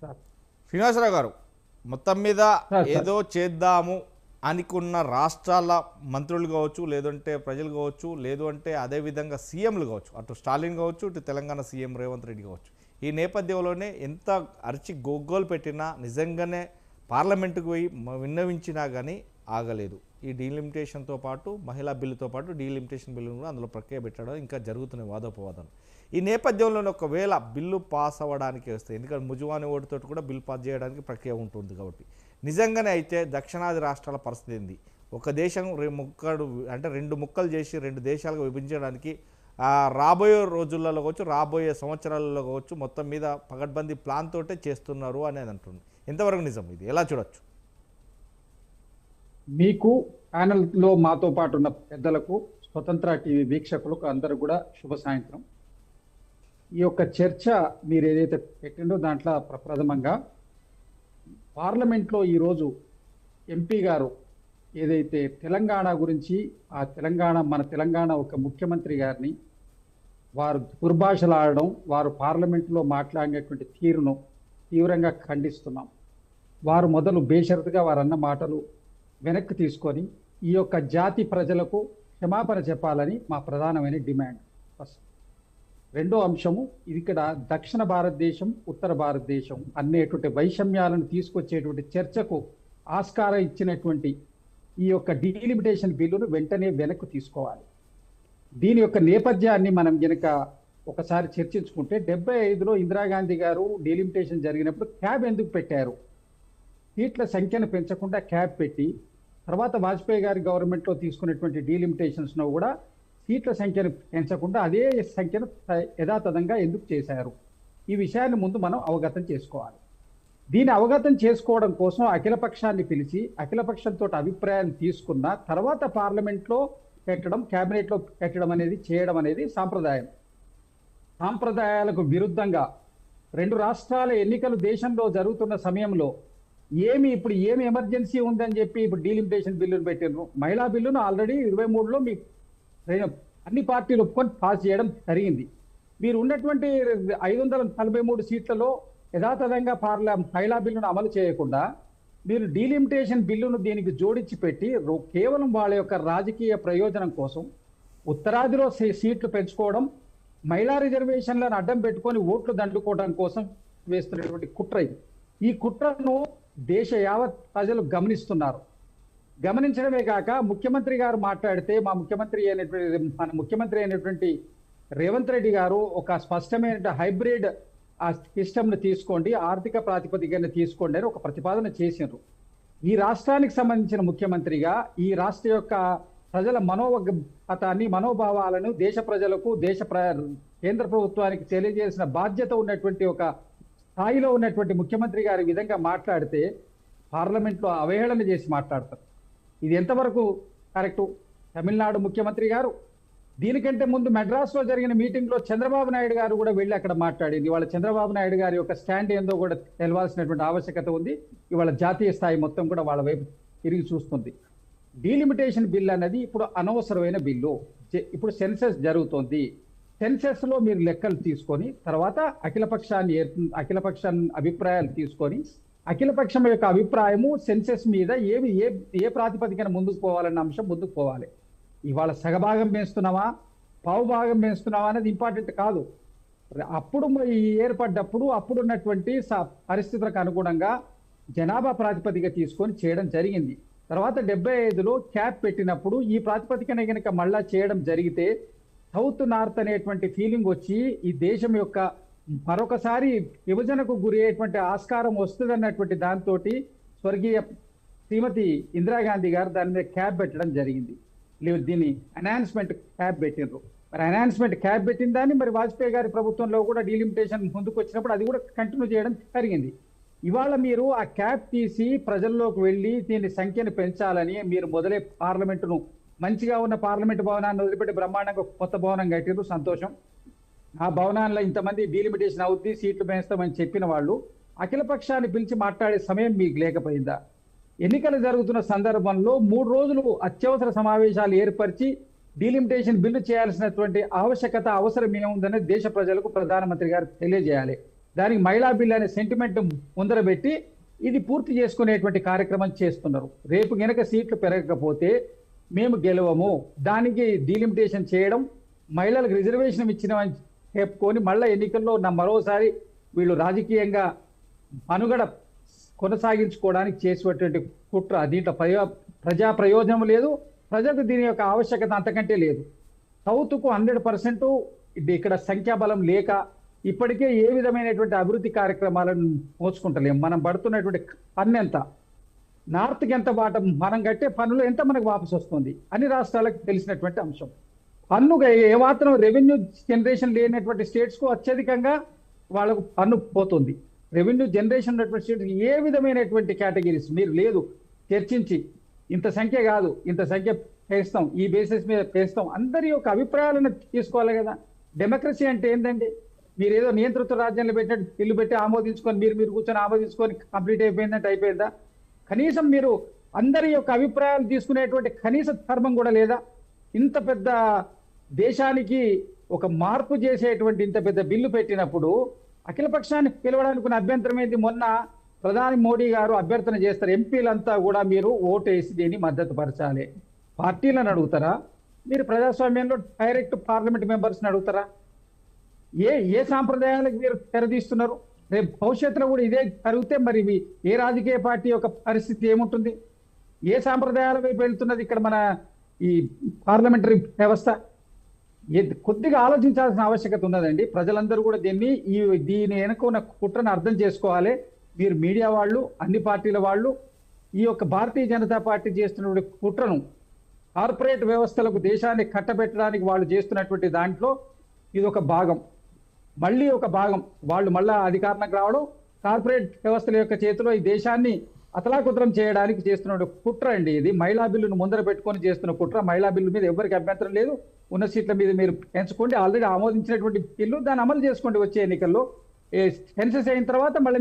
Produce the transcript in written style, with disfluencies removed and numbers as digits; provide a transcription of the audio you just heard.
Sir Srinivasarao గారు, మొత్తం మీద సార్ ఏదో చేద్దాము అనుకున్న రాష్ట్రాల మంత్రులు కావచ్చు, లేదంటే ప్రజలు కావచ్చు, లేదు అంటే అదేవిధంగా సీఎంలు కావచ్చు, అటు స్టాలిన్ కావచ్చు, ఇటు తెలంగాణ సీఎం రేవంత్ రెడ్డి కావచ్చు, ఈ నేపథ్యంలోనే ఎంత అరిచి గొగ్గోలు పెట్టినా నిజంగానే పార్లమెంటుకు పోయి విన్నవించినా కానీ ఆగలేదు. ఈ డీలిమిటేషన్తో పాటు మహిళా బిల్లుతో పాటు డీలిమిటేషన్ బిల్లును కూడా అందులో ప్రక్రియ పెట్టడం ఇంకా జరుగుతున్నాయి వాదోపవాదం. ఈ నేపథ్యంలోనే ఒకవేళ బిల్లు పాస్ అవ్వడానికి వస్తే, ఎందుకంటే ముజువాని ఓటుతో కూడా బిల్లు పాస్ చేయడానికి ప్రక్రియ ఉంటుంది కాబట్టి, నిజంగానే అయితే దక్షిణాది రాష్ట్రాల పరిస్థితి ఏంది? ఒక దేశం రెండు ముక్కలు చేసి రెండు దేశాలుగా విభజించడానికి రాబోయే రోజులలో కావచ్చు, రాబోయే సంవత్సరాలలో కావచ్చు, మొత్తం మీద పగడ్బందీ ప్లాన్ తోటే చేస్తున్నారు అనేది అంటుంది. ఎంతవరకు నిజం? ఇది ఎలా చూడొచ్చు? మీకు ప్యానెల్లో మాతో పాటు ఉన్న పెద్దలకు, స్వతంత్ర టీవీ వీక్షకులకు అందరూ కూడా శుభ సాయంత్రం. ఈ యొక్క చర్చ మీరు ఏదైతే పెట్టిండో దాంట్లో ప్రప్రథమంగా పార్లమెంట్లో ఈరోజు ఎంపీ గారు ఏదైతే తెలంగాణ గురించి మన తెలంగాణ ఒక ముఖ్యమంత్రి గారిని వారు దుర్భాషలాడడం, వారు పార్లమెంట్లో మాట్లాడినటువంటి తీరును తీవ్రంగా ఖండిస్తున్నాం. వారు మొదలు బేషరతుగా వారు అన్న మాటలు వెనక్కి తీసుకొని ఈ యొక్క జాతి ప్రజలకు క్షమాపణ చెప్పాలని మా ప్రధానమైన డిమాండ్. ఫస్ట్. రెండో అంశము, ఇది ఇక్కడ దక్షిణ భారతదేశం, ఉత్తర భారతదేశం అనేటువంటి వైషమ్యాలను తీసుకొచ్చేటువంటి చర్చకు ఆస్కారం ఇచ్చినటువంటి ఈ యొక్క డీలిమిటేషన్ బిల్లును వెంటనే వెనక్కి తీసుకోవాలి. దీని యొక్క నేపథ్యాన్ని మనం గనక ఒకసారి చర్చించుకుంటే, 75లో ఇందిరాగాంధీ గారు డీలిమిటేషన్ జరిగినప్పుడు క్యాబ్ ఎందుకు పెట్టారు? సీట్ల సంఖ్యను పెంచకుండా క్యాబ్ పెట్టి, తర్వాత వాజ్పేయి గారి గవర్నమెంట్లో తీసుకున్నటువంటి డీలిమిటేషన్స్ను కూడా సీట్ల సంఖ్యను పెంచకుండా అదే సంఖ్యను యథాతథంగా ఎందుకు చేశారు? ఈ విషయాన్ని ముందు మనం అవగతం చేసుకోవాలి. దీన్ని అవగతం చేసుకోవడం కోసం అఖిలపక్షాన్ని పిలిచి అఖిలపక్షంతో అభిప్రాయాలు తీసుకున్న తర్వాత పార్లమెంట్లో పెట్టడం, క్యాబినెట్లో పెట్టడం అనేది చేయడం అనేది సాంప్రదాయం. సాంప్రదాయాలకు విరుద్ధంగా రెండు రాష్ట్రాల ఎన్నికలు దేశంలో జరుగుతున్న సమయంలో ఇప్పుడు ఏమి ఎమర్జెన్సీ ఉందని చెప్పి ఇప్పుడు డీలిమిటేషన్ బిల్లును పెట్టినారు. మహిళా బిల్లును ఆల్రెడీ 23లో మీ అన్ని పార్టీలు ఒప్పుకొని పాస్ చేయడం జరిగింది. మీరు ఉన్నటువంటి 543 సీట్లలో యథాతథంగా మహిళా బిల్లును అమలు చేయకుండా మీరు డీలిమిటేషన్ బిల్లును దీనికి జోడించి పెట్టి కేవలం వాళ్ళ యొక్క రాజకీయ ప్రయోజనం కోసం ఉత్తరాదిలో సీట్లు పెంచుకోవడం, మహిళా రిజర్వేషన్లను అడ్డం పెట్టుకొని ఓట్లు దండుకోవడం కోసం వేస్తున్నటువంటి కుట్ర ఇది. ఈ కుట్రను దేశ యావత్ ప్రజలు గమనిస్తున్నారు. గమనించడమే కాక ముఖ్యమంత్రి గారు మాట్లాడితే మన ముఖ్యమంత్రి అయినటువంటి రేవంత్ రెడ్డి గారు ఒక స్పష్టమైన హైబ్రిడ్ సిస్టమ్ను తీసుకోండి, ఆర్థిక ప్రాతిపదికన తీసుకోండి అని ఒక ప్రతిపాదన చేసినారు. ఈ రాష్ట్రానికి సంబంధించిన ముఖ్యమంత్రిగా ఈ రాష్ట్ర యొక్క ప్రజల మనోభావాలను దేశ ప్రజలకు, కేంద్ర ప్రభుత్వానికి తెలియజేసిన బాధ్యత ఉన్నటువంటి ఒక స్థాయిలో ఉన్నటువంటి ముఖ్యమంత్రి గారి విధంగా మాట్లాడితే పార్లమెంట్లో అవహేళన చేసి మాట్లాడతారు. ఇది ఎంతవరకు కరెక్టు? తమిళనాడు ముఖ్యమంత్రి గారు దీనికంటే ముందు మెడ్రాస్లో జరిగిన మీటింగ్లో చంద్రబాబు నాయుడు గారు కూడా వెళ్ళి అక్కడ మాట్లాడింది. ఇవాళ చంద్రబాబు నాయుడు గారి యొక్క స్టాండ్ ఏందో కూడా తెలవాల్సినటువంటి ఆవశ్యకత ఉంది. ఇవాళ జాతీయ స్థాయి మొత్తం కూడా వాళ్ళ వైపు తిరిగి చూస్తుంది. డీలిమిటేషన్ బిల్ అనేది ఇప్పుడు అనవసరమైన బిల్లు. ఇప్పుడు సెన్సెస్ జరుగుతోంది. సెన్సెస్లో మీరు లెక్కలు తీసుకొని తర్వాత అఖిలపక్షాన్ని అభిప్రాయాలు తీసుకొని అఖిలపక్షం యొక్క అభిప్రాయము సెన్సెస్ మీద ఏ ప్రాతిపదికన ముందుకు పోవాలన్న అంశం ముందుకు పోవాలి. ఇవాళ సగభాగం పెంచుతున్నావా, పావు భాగం పెంచుతున్నావా అనేది ఇంపార్టెంట్ కాదు. అప్పుడు ఏర్పడ్డప్పుడు అప్పుడున్నటువంటి పరిస్థితులకు అనుగుణంగా జనాభా ప్రాతిపదిక తీసుకొని చేయడం జరిగింది. తర్వాత 75లో క్యాప్ పెట్టినప్పుడు ఈ ప్రాతిపదికన కనుక మళ్ళా చేయడం జరిగితే సౌత్ నార్త్ అనేటువంటి ఫీలింగ్ వచ్చి ఈ దేశం యొక్క మరొకసారి విభజనకు గురి అయ్యేటువంటి ఆస్కారం వస్తుంది అన్నటువంటి దాంతో స్వర్గీయ శ్రీమతి ఇందిరాగాంధీ గారు దాని మీద క్యాప్ పెట్టడం జరిగింది. దీన్ని ఎన్హాన్స్మెంట్ క్యాప్ పెట్టినారు. మరి ఎన్హాన్స్మెంట్ క్యాప్ పెట్టిన దాన్ని మరి వాజ్పేయి గారి ప్రభుత్వంలో కూడా డీలిమిటేషన్ ముందుకు వచ్చినప్పుడు అది కూడా కంటిన్యూ చేయడం జరిగింది. ఇవాళ మీరు ఆ క్యాప్ తీసి ప్రజల్లోకి వెళ్ళి దీని సంఖ్యను పెంచాలని మీరు మొదలే పార్లమెంటును మంచిగా ఉన్న పార్లమెంటు భవనాన్ని వదిలిపెట్టి బ్రహ్మాండంగా కొత్త భవనం కట్టిరు, సంతోషం. ఆ భవనాల్లో ఇంతమంది డీలిమిటేషన్ అవుద్ది, సీట్లు పెంచుతామని చెప్పిన వాళ్ళు అఖిలపక్షాన్ని పిలిచి మాట్లాడే సమయం మీకు లేకపోయిందా? ఎన్నికలు జరుగుతున్న సందర్భంలో 3 రోజులు అత్యవసర సమావేశాలు ఏర్పరిచి డీలిమిటేషన్ బిల్లు చేయాల్సినటువంటి అవసరం ఏముందనే దేశ ప్రజలకు ప్రధానమంత్రి గారు తెలియజేయాలి. దానికి మహిళా బిల్ అనే సెంటిమెంట్ ముందర పెట్టి ఇది పూర్తి చేసుకునేటువంటి కార్యక్రమం చేస్తున్నారు. రేపు గనక సీట్లు పెరగకపోతే మేము గెలవము, దానికి డీలిమిటేషన్ చేయడం, మహిళలకు రిజర్వేషన్ ఇచ్చినమని చెప్పుకొని మళ్ళీ ఎన్నికల్లో మరోసారి వీళ్ళు రాజకీయంగా మనుగడ కొనసాగించుకోవడానికి చేసేటువంటి కుట్ర. దీంట్లో ప్రజా ప్రయోజనం లేదు, ప్రజలకు దీని యొక్క ఆవశ్యకత అంతకంటే లేదు. సౌత్కు 100% ఇక్కడ సంఖ్యాబలం లేక ఇప్పటికే ఏ విధమైనటువంటి అభివృద్ధి కార్యక్రమాలను మోసుకుంటలేము. మనం పడుతున్నటువంటి పన్ను ఎంత, నార్త్కి ఎంత వాటం, మనం కట్టే పన్నులు ఎంత మనకు వాపసు వస్తుంది అన్ని రాష్ట్రాలకు తెలిసినటువంటి అంశం. పన్నుగా ఏ మాత్రం రెవెన్యూ జనరేషన్ లేనటువంటి స్టేట్స్కు అత్యధికంగా వాళ్ళకు పన్ను పోతుంది. రెవెన్యూ జనరేషన్ ఉన్నటువంటి స్టేట్స్ ఏ విధమైనటువంటి కేటగిరీస్ మీరు లేదు చర్చించి ఇంత సంఖ్య కాదు, ఇంత సంఖ్య పెంచుతాం, ఈ బేసిస్ మీద పెంచుతాం, అందరి యొక్క అభిప్రాయాలను తీసుకోవాలి కదా. డెమోక్రసీ అంటే ఏంటండి? మీరు ఏదో నియంత్రిత రాజ్యంలో పెట్టినట్టు బిల్లు పెట్టి ఆమోదించుకొని మీరు కూర్చొని ఆమోదించుకొని కంప్లీట్ అయిపోయిందంటే అయిపోయిందా? కనీసం మీరు అందరి యొక్క అభిప్రాయాలు తీసుకునేటువంటి కనీస ధర్మం కూడా లేదా? ఇంత పెద్ద దేశానికి ఒక మార్పు చేసేటువంటి ఇంత పెద్ద బిల్లు పెట్టినప్పుడు అఖిల పక్షాన్ని పిలవడానికి ఉన్న అభ్యంతరం ఏంటి? మొన్న ప్రధాని మోడీ గారు అభ్యర్థన చేస్తారు, ఎంపీలంతా కూడా మీరు ఓటేసి దీన్ని మద్దతు పరచాలి. పార్టీలను అడుగుతారా? మీరు ప్రజాస్వామ్యంలో డైరెక్ట్ పార్లమెంట్ మెంబర్స్ని అడుగుతారా? ఏ సాంప్రదాయాలకు మీరు తెరదీస్తున్నారు? రేపు భవిష్యత్తులో కూడా ఇదే జరిగితే మరి ఏ రాజకీయ పార్టీ యొక్క పరిస్థితి ఏముంటుంది? ఏ సాంప్రదాయాల వైపు వెళ్తున్నది ఇక్కడ మన ఈ పార్లమెంటరీ వ్యవస్థ? కొద్దిగా ఆలోచించాల్సిన ఆవశ్యకత ఉన్నదండి. ప్రజలందరూ కూడా దీని వెనుక ఉన్న కుట్రను అర్థం చేసుకోవాలి. మీరు మీడియా వాళ్ళు, అన్ని పార్టీల వాళ్ళు ఈ యొక్క భారతీయ జనతా పార్టీ చేస్తున్న కుట్రను కార్పొరేట్ వ్యవస్థలకు దేశాన్ని కట్టబెట్టడానికి వాళ్ళు చేస్తున్నటువంటి దాంట్లో ఇది ఒక భాగం, మళ్ళీ ఒక భాగం. వాళ్ళు మళ్ళా అధికారంలోకి రావడం, కార్పొరేట్ వ్యవస్థల యొక్క చేతిలో ఈ దేశాన్ని అతలాకుతలం చేయడానికి చేస్తున్న కుట్ర అండి ఇది. మహిళా బిల్లును ముందర పెట్టుకొని చేస్తున్న కుట్ర. మహిళా బిల్లు మీద ఎవరికి అభ్యంతరం లేదు, ఉన్న సీట్ల మీద మీరు పెంచుకోండి. ఆల్రెడీ ఆమోదించినటువంటి బిల్లు, దాన్ని అమలు చేసుకోండి. వచ్చే ఎన్నికల్లో సెన్సెస్ అయిన తర్వాత మళ్ళీ